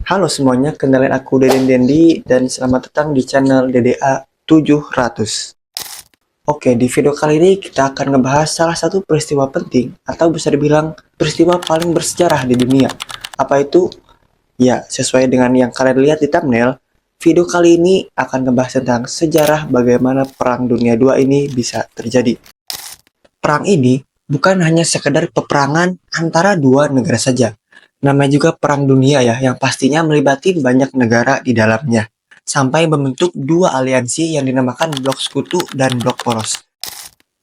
Halo semuanya, kenalin aku Deden Dendi dan selamat datang di channel DDA 700. Oke, di video kali ini kita akan ngebahas salah satu peristiwa penting atau bisa dibilang peristiwa paling bersejarah di dunia. Apa itu? Ya, sesuai dengan yang kalian lihat di thumbnail, video kali ini akan ngebahas tentang sejarah bagaimana Perang Dunia II ini bisa terjadi. Perang ini bukan hanya sekedar peperangan antara dua negara saja. Namanya juga perang dunia ya, yang pastinya melibatkan banyak negara di dalamnya. Sampai membentuk dua aliansi yang dinamakan Blok Sekutu dan Blok Poros.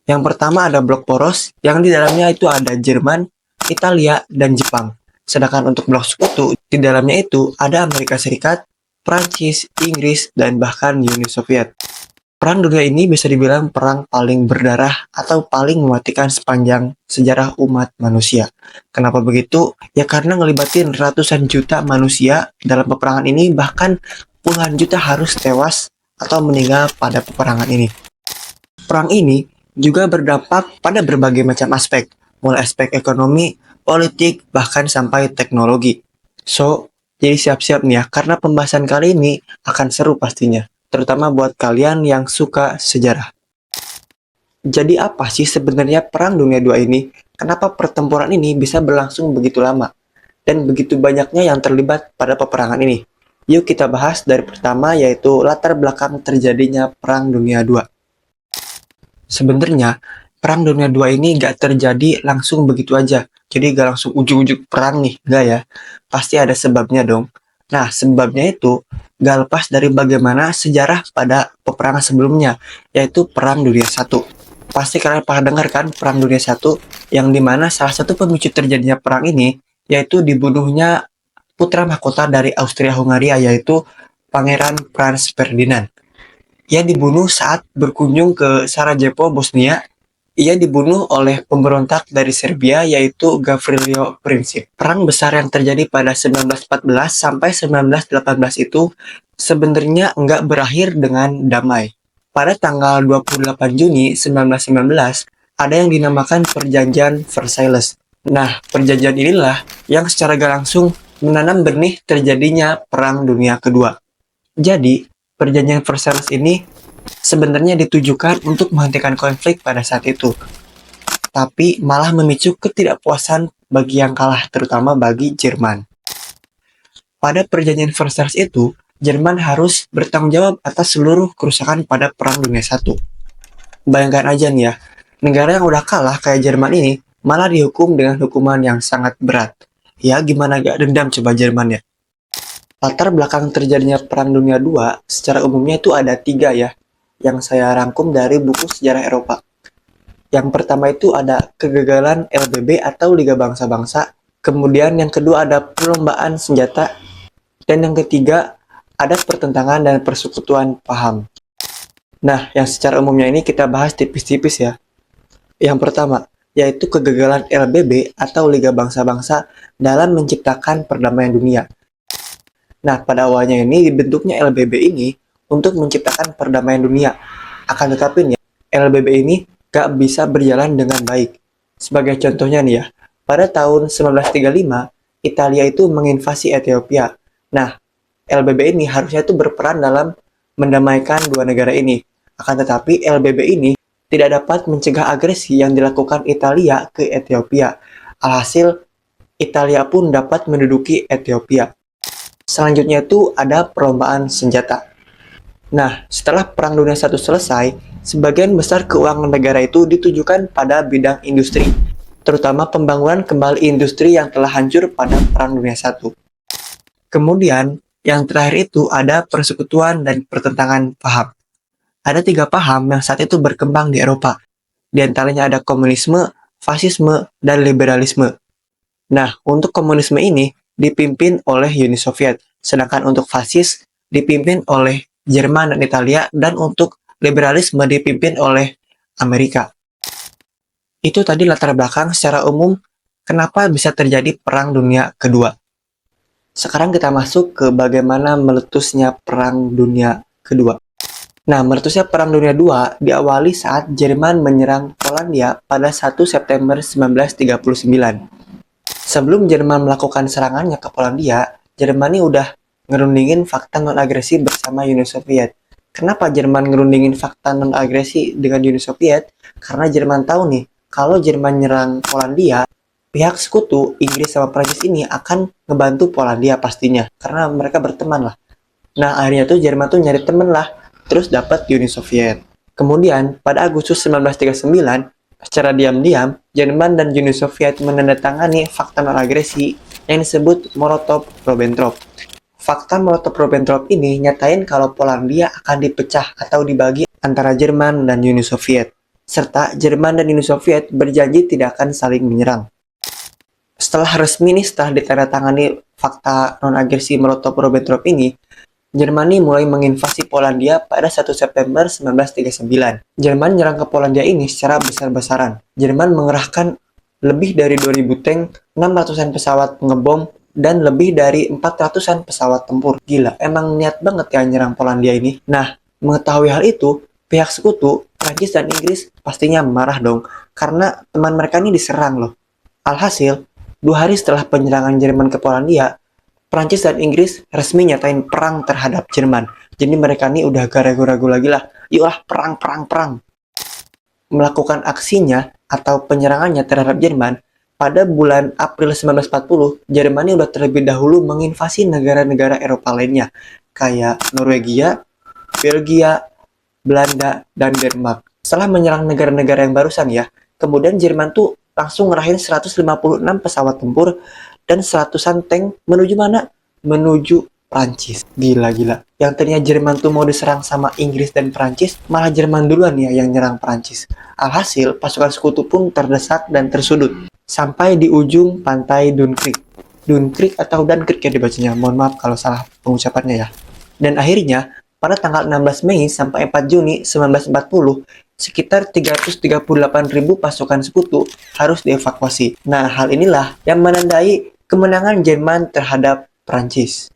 Yang pertama ada Blok Poros, yang di dalamnya itu ada Jerman, Italia, dan Jepang. Sedangkan untuk Blok Sekutu, di dalamnya itu ada Amerika Serikat, Prancis, Inggris, dan bahkan Uni Soviet. Perang dunia ini bisa dibilang perang paling berdarah atau paling mematikan sepanjang sejarah umat manusia. Kenapa begitu? Ya karena ngelibatin ratusan juta manusia dalam peperangan ini, bahkan puluhan juta harus tewas atau meninggal pada peperangan ini. Perang ini juga berdampak pada berbagai macam aspek, mulai aspek ekonomi, politik, bahkan sampai teknologi. So, jadi siap-siap nih ya, karena pembahasan kali ini akan seru pastinya. Terutama buat kalian yang suka sejarah. Jadi apa sih sebenarnya Perang Dunia II ini? Kenapa pertempuran ini bisa berlangsung begitu lama? Dan begitu banyaknya yang terlibat pada peperangan ini? Yuk kita bahas dari pertama, yaitu latar belakang terjadinya Perang Dunia II. Sebenarnya Perang Dunia II ini gak terjadi langsung begitu aja. Jadi gak langsung ujuk-ujuk perang nih, gak ya? Pasti ada sebabnya dong. Nah, sebabnya itu gak lepas dari bagaimana sejarah pada peperangan sebelumnya, yaitu Perang Dunia I. Pasti kalian pernah dengar kan Perang Dunia I, yang dimana salah satu pemicu terjadinya perang ini, yaitu dibunuhnya putra mahkota dari Austria-Hungaria, yaitu Pangeran Franz Ferdinand. Ia dibunuh saat berkunjung ke Sarajevo, Bosnia. Ia dibunuh oleh pemberontak dari Serbia, yaitu Gavrilo Princip. Perang besar yang terjadi pada 1914 sampai 1918 itu sebenarnya nggak berakhir dengan damai. Pada tanggal 28 Juni 1919, ada yang dinamakan Perjanjian Versailles. Nah, perjanjian inilah yang secara gak langsung menanam benih terjadinya Perang Dunia Kedua. Jadi, Perjanjian Versailles ini sebenarnya ditujukan untuk menghentikan konflik pada saat itu, tapi malah memicu ketidakpuasan bagi yang kalah, terutama bagi Jerman. Pada perjanjian Versailles itu, Jerman harus bertanggung jawab atas seluruh kerusakan pada Perang Dunia I. Bayangkan aja nih ya, negara yang udah kalah kayak Jerman ini malah dihukum dengan hukuman yang sangat berat. Ya gimana gak dendam coba Jerman ya. Latar belakang terjadinya Perang Dunia II secara umumnya itu ada 3 ya, yang saya rangkum dari buku sejarah Eropa. Yang pertama itu ada kegagalan LBB atau Liga Bangsa-Bangsa, kemudian yang kedua ada perlombaan senjata, dan yang ketiga ada pertentangan dan persekutuan paham. Nah, yang secara umumnya ini kita bahas tipis-tipis ya. Yang pertama, yaitu kegagalan LBB atau Liga Bangsa-Bangsa dalam menciptakan perdamaian dunia. Nah, pada awalnya ini dibentuknya LBB ini untuk menciptakan perdamaian dunia. Akan tetapi nih, LBB ini gak bisa berjalan dengan baik. Sebagai contohnya nih ya, pada tahun 1935, Italia itu menginvasi Ethiopia. Nah, LBB ini harusnya itu berperan dalam mendamaikan dua negara ini. Akan tetapi LBB ini tidak dapat mencegah agresi yang dilakukan Italia ke Ethiopia. Alhasil, Italia pun dapat menduduki Ethiopia. Selanjutnya itu ada perlombaan senjata. Nah, setelah Perang Dunia I selesai, sebagian besar keuangan negara itu ditujukan pada bidang industri, terutama pembangunan kembali industri yang telah hancur pada Perang Dunia I. Kemudian, yang terakhir itu ada persekutuan dan pertentangan paham. Ada 3 paham yang saat itu berkembang di Eropa. Di antaranya ada komunisme, fasisme, dan liberalisme. Nah, untuk komunisme ini dipimpin oleh Uni Soviet, sedangkan untuk fasis dipimpin oleh Jerman dan Italia, dan untuk liberalisme dipimpin oleh Amerika. Itu tadi latar belakang secara umum kenapa bisa terjadi Perang Dunia Kedua. Sekarang kita masuk ke bagaimana meletusnya Perang Dunia Kedua. Nah, meletusnya Perang Dunia II diawali saat Jerman menyerang Polandia pada 1 September 1939. Sebelum Jerman melakukan serangannya ke Polandia, Jerman ini udah ngerundingin fakta non-agresi bersama Uni Soviet. Kenapa Jerman ngerundingin fakta non-agresi dengan Uni Soviet? Karena Jerman tahu nih, kalau Jerman nyerang Polandia, pihak sekutu Inggris sama Prancis ini akan ngebantu Polandia pastinya, karena mereka berteman lah. Nah, akhirnya tuh Jerman tuh nyari temen lah, terus dapat Uni Soviet. Kemudian, pada Agustus 1939, secara diam-diam, Jerman dan Uni Soviet menandatangani fakta non-agresi yang disebut Molotov-Ribbentrop. Fakta Molotov-Ribbentrop ini nyatain kalau Polandia akan dipecah atau dibagi antara Jerman dan Uni Soviet, serta Jerman dan Uni Soviet berjanji tidak akan saling menyerang. Setelah resmi nih, setelah ditandatangani fakta non-agresi Molotov-Ribbentrop ini, Jermani mulai menginvasi Polandia pada 1 September 1939. Jerman menyerang ke Polandia ini secara besar-besaran. Jerman mengerahkan lebih dari 2.000 tank, 600-an pesawat pengebom, dan lebih dari 400-an pesawat tempur. Gila, emang niat banget ya nyerang Polandia ini. Nah, mengetahui hal itu, pihak sekutu, Prancis dan Inggris pastinya marah dong, karena teman mereka ini diserang loh. Alhasil, 2 hari setelah penyerangan Jerman ke Polandia, Prancis dan Inggris resmi nyatain perang terhadap Jerman. Jadi mereka ini udah gak ragu-ragu lagi lah. Yuklah perang. Melakukan aksinya atau penyerangannya terhadap Jerman, pada bulan April 1940, Jerman udah terlebih dahulu menginvasi negara-negara Eropa lainnya, kayak Norwegia, Belgia, Belanda, dan Denmark. Setelah menyerang negara-negara yang barusan ya, kemudian Jerman tuh langsung ngerahin 156 pesawat tempur dan 100-an tank menuju mana? Menuju Prancis. Gila. Yang tadinya Jerman tuh mau diserang sama Inggris dan Prancis, malah Jerman duluan ya yang nyerang Prancis. Alhasil, pasukan sekutu pun terdesak dan tersudut. Sampai di ujung pantai Dunkirk. Dunkirk atau Dunkirk ya dibacanya. Mohon maaf kalau salah pengucapannya ya. Dan akhirnya, pada tanggal 16 Mei sampai 4 Juni 1940, sekitar 338.000 pasukan sekutu harus dievakuasi. Nah, hal inilah yang menandai kemenangan Jerman terhadap Prancis.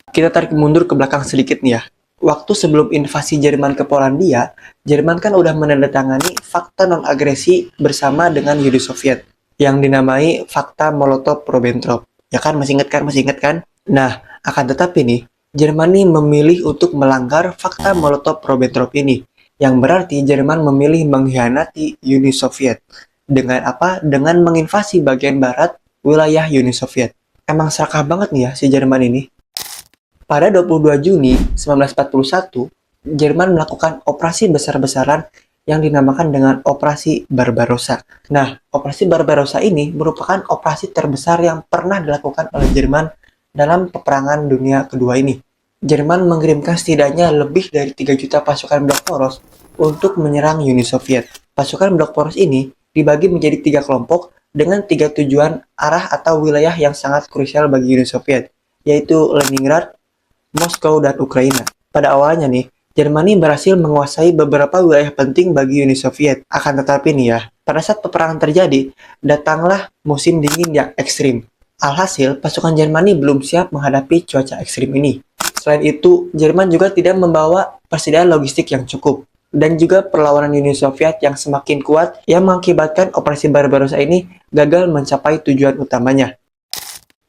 Kita tarik mundur ke belakang sedikit nih ya. Waktu sebelum invasi Jerman ke Polandia, Jerman kan udah menandatangani fakta non-agresi bersama dengan Uni Soviet yang dinamai fakta Molotov-Ribbentrop. Ya kan, masih ingat kan? Nah, akan tetapi nih, Jerman memilih untuk melanggar fakta Molotov-Ribbentrop ini, yang berarti Jerman memilih mengkhianati Uni Soviet. Dengan apa? Dengan menginvasi bagian barat wilayah Uni Soviet. Emang serakah banget nih ya si Jerman ini. Pada 22 Juni 1941, Jerman melakukan operasi besar-besaran yang dinamakan dengan Operasi Barbarossa. Nah, Operasi Barbarossa ini merupakan operasi terbesar yang pernah dilakukan oleh Jerman dalam peperangan dunia kedua ini. Jerman mengirimkan setidaknya lebih dari 3 juta pasukan blok poros untuk menyerang Uni Soviet. Pasukan blok poros ini dibagi menjadi 3 kelompok dengan 3 tujuan arah atau wilayah yang sangat krusial bagi Uni Soviet, yaitu Leningrad, Moskow, dan Ukraina. Pada awalnya nih, Jerman berhasil menguasai beberapa wilayah penting bagi Uni Soviet. Akan tetapi nih ya, pada saat peperangan terjadi, datanglah musim dingin yang ekstrim. Alhasil, pasukan Jerman belum siap menghadapi cuaca ekstrim ini. Selain itu, Jerman juga tidak membawa persediaan logistik yang cukup. Dan juga perlawanan Uni Soviet yang semakin kuat yang mengakibatkan Operasi Barbarossa ini gagal mencapai tujuan utamanya.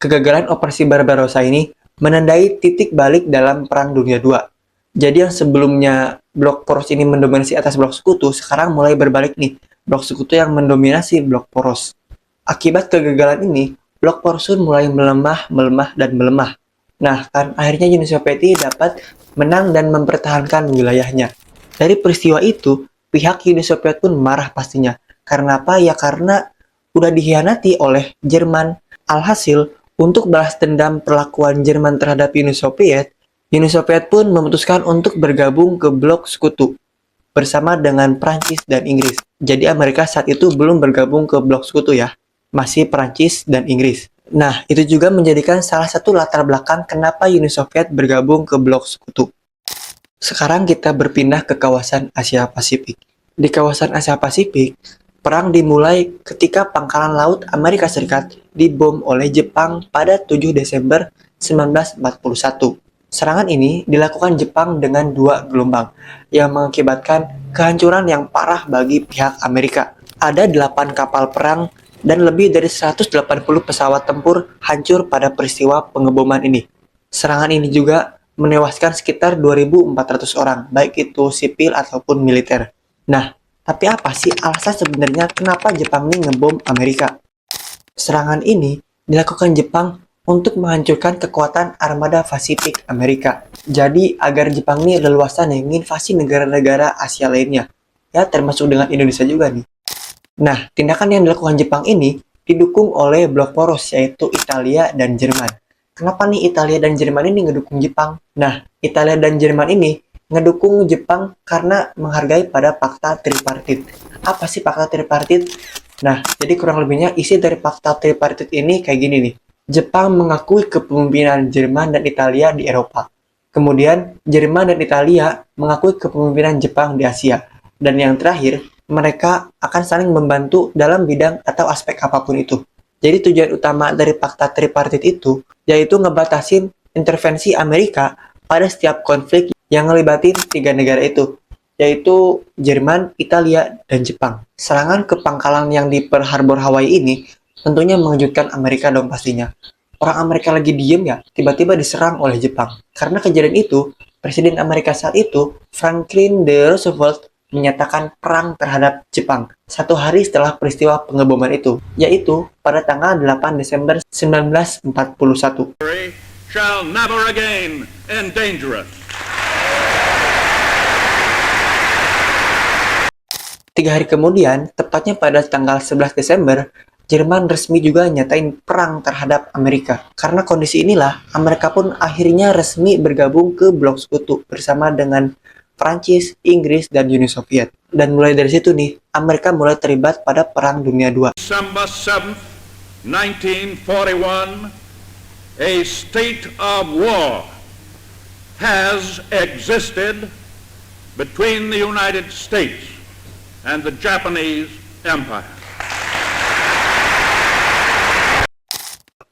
Kegagalan Operasi Barbarossa ini menandai titik balik dalam Perang Dunia II. Jadi yang sebelumnya blok poros ini mendominasi atas blok sekutu, sekarang mulai berbalik nih. Blok sekutu yang mendominasi blok poros. Akibat kegagalan ini, blok poros pun mulai melemah. Nah, kan akhirnya Uni Soviet dapat menang dan mempertahankan wilayahnya. Dari peristiwa itu, pihak Uni Soviet pun marah pastinya. Karena apa? Ya karena udah dikhianati oleh Jerman. Alhasil, untuk balas dendam perlakuan Jerman terhadap Uni Soviet pun memutuskan untuk bergabung ke blok sekutu bersama dengan Prancis dan Inggris. Jadi Amerika saat itu belum bergabung ke blok sekutu ya, masih Prancis dan Inggris. Nah, itu juga menjadikan salah satu latar belakang kenapa Uni Soviet bergabung ke blok sekutu. Sekarang kita berpindah ke kawasan Asia Pasifik. Di kawasan Asia Pasifik, perang dimulai ketika pangkalan laut Amerika Serikat dibom oleh Jepang pada 7 Desember 1941. Serangan ini dilakukan Jepang dengan 2 gelombang yang mengakibatkan kehancuran yang parah bagi pihak Amerika. Ada 8 kapal perang dan lebih dari 180 pesawat tempur hancur pada peristiwa pengeboman ini. Serangan ini juga menewaskan sekitar 2.400 orang, baik itu sipil ataupun militer. Nah, tapi apa sih alasan sebenarnya kenapa Jepang ini ngebom Amerika? Serangan ini dilakukan Jepang untuk menghancurkan kekuatan armada Pasifik Amerika. Jadi agar Jepang ini leluasa menginvasi negara-negara Asia lainnya. Ya, termasuk dengan Indonesia juga nih. Nah, tindakan yang dilakukan Jepang ini didukung oleh blok poros yaitu Italia dan Jerman. Kenapa nih Italia dan Jerman ini ngedukung Jepang? Nah, Italia dan Jerman ini ngedukung Jepang karena menghargai pada fakta tripartit. Apa sih fakta tripartit? Nah, jadi kurang lebihnya isi dari fakta tripartit ini kayak gini nih. Jepang mengakui kepemimpinan Jerman dan Italia di Eropa. Kemudian, Jerman dan Italia mengakui kepemimpinan Jepang di Asia. Dan yang terakhir, mereka akan saling membantu dalam bidang atau aspek apapun itu. Jadi tujuan utama dari fakta tripartit itu, yaitu ngebatasin intervensi Amerika pada setiap konflik yang ngelibatin tiga negara itu, yaitu Jerman, Italia, dan Jepang. Serangan ke pangkalan yang di Pearl Harbor Hawaii ini tentunya mengejutkan Amerika dong pastinya. Orang Amerika lagi diem ya, tiba-tiba diserang oleh Jepang. Karena kejadian itu, Presiden Amerika saat itu, Franklin D. Roosevelt, menyatakan perang terhadap Jepang 1 hari setelah peristiwa pengeboman itu, yaitu pada tanggal 8 Desember 1941. Shall never again endanger us. 3 hari kemudian, tepatnya pada tanggal 11 Desember, Jerman resmi juga nyatain perang terhadap Amerika. Karena kondisi inilah, Amerika pun akhirnya resmi bergabung ke blok sekutu bersama dengan Prancis, Inggris, dan Uni Soviet. Dan mulai dari situ nih, Amerika mulai terlibat pada Perang Dunia II. December 7th, 1941, a state of war has existed between the United States and the Japanese Empire.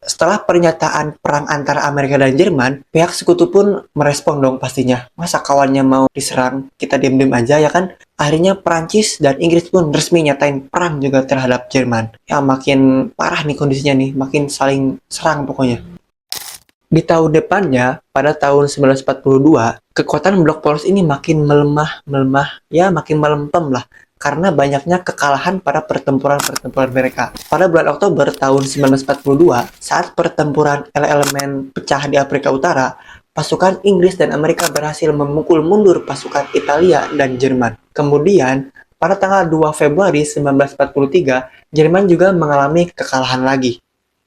Setelah pernyataan perang antara Amerika dan Jerman, pihak sekutu pun merespon dong pastinya. Masa kawannya mau diserang, kita diam-diam aja ya kan? Akhirnya Prancis dan Inggris pun resmi nyatain perang juga terhadap Jerman. Ya makin parah nih kondisinya nih, makin saling serang pokoknya. Di tahun depannya, pada tahun 1942, kekuatan blok poros ini makin melemah, ya makin melempem lah. Karena banyaknya kekalahan pada pertempuran-pertempuran mereka. Pada bulan Oktober tahun 1942, saat pertempuran elemen pecah di Afrika Utara, pasukan Inggris dan Amerika berhasil memukul mundur pasukan Italia dan Jerman. Kemudian, pada tanggal 2 Februari 1943, Jerman juga mengalami kekalahan lagi,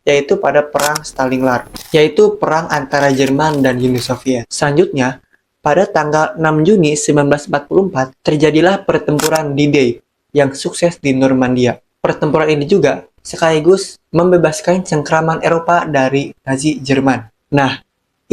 yaitu pada Perang Stalingrad, yaitu perang antara Jerman dan Uni Soviet. Selanjutnya, pada tanggal 6 Juni 1944, terjadilah pertempuran D-Day yang sukses di Normandia. Pertempuran ini juga sekaligus membebaskan cengkraman Eropa dari Nazi Jerman. Nah,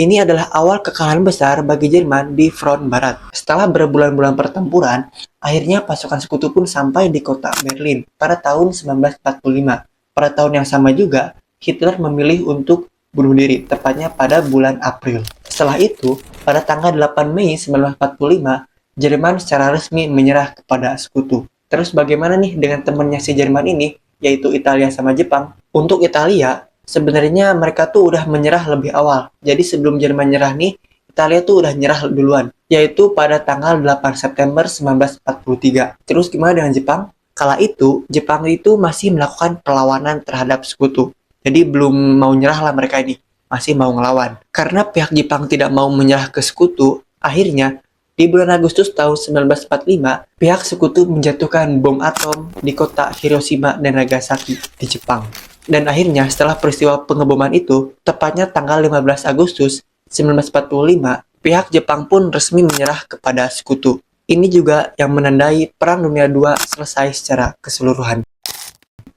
ini adalah awal kekalahan besar bagi Jerman di front barat. Setelah berbulan-bulan pertempuran, akhirnya pasukan sekutu pun sampai di kota Berlin pada tahun 1945. Pada tahun yang sama juga, Hitler memilih untuk bunuh diri, tepatnya pada bulan April. Setelah itu, pada tanggal 8 Mei 1945, Jerman secara resmi menyerah kepada sekutu. Terus bagaimana nih dengan temannya si Jerman ini, yaitu Italia sama Jepang? Untuk Italia, sebenarnya mereka tuh udah menyerah lebih awal. Jadi sebelum Jerman nyerah nih, Italia tuh udah nyerah duluan, yaitu pada tanggal 8 September 1943. Terus gimana dengan Jepang? Kala itu, Jepang itu masih melakukan perlawanan terhadap sekutu. Jadi belum mau nyerah lah mereka ini, masih mau ngelawan. Karena pihak Jepang tidak mau menyerah ke sekutu, akhirnya di bulan Agustus tahun 1945, pihak sekutu menjatuhkan bom atom di kota Hiroshima dan Nagasaki di Jepang. Dan akhirnya setelah peristiwa pengeboman itu, tepatnya tanggal 15 Agustus 1945, pihak Jepang pun resmi menyerah kepada sekutu. Ini juga yang menandai Perang Dunia II selesai secara keseluruhan.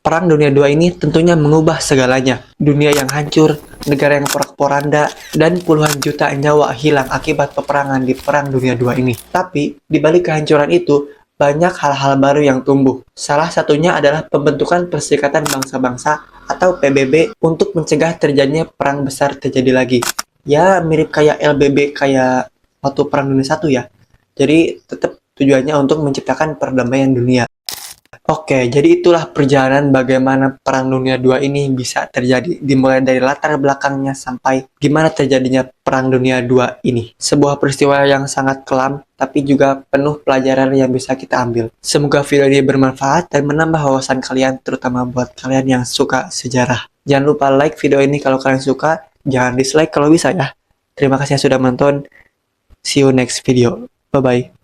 Perang Dunia II ini tentunya mengubah segalanya. Dunia yang hancur, negara yang porak-poranda, dan puluhan juta nyawa hilang akibat peperangan di Perang Dunia II ini. Tapi, di balik kehancuran itu, banyak hal-hal baru yang tumbuh. Salah satunya adalah pembentukan Perserikatan Bangsa-Bangsa atau PBB untuk mencegah terjadinya perang besar terjadi lagi. Ya, mirip kayak LBB kayak waktu Perang Dunia I ya. Jadi, tetap tujuannya untuk menciptakan perdamaian dunia. Oke, jadi itulah perjalanan bagaimana Perang Dunia II ini bisa terjadi. Dimulai dari latar belakangnya sampai gimana terjadinya Perang Dunia II ini. Sebuah peristiwa yang sangat kelam, tapi juga penuh pelajaran yang bisa kita ambil. Semoga video ini bermanfaat dan menambah wawasan kalian, terutama buat kalian yang suka sejarah. Jangan lupa like video ini kalau kalian suka, jangan dislike kalau bisa ya. Terima kasih yang sudah menonton. See you next video. Bye-bye.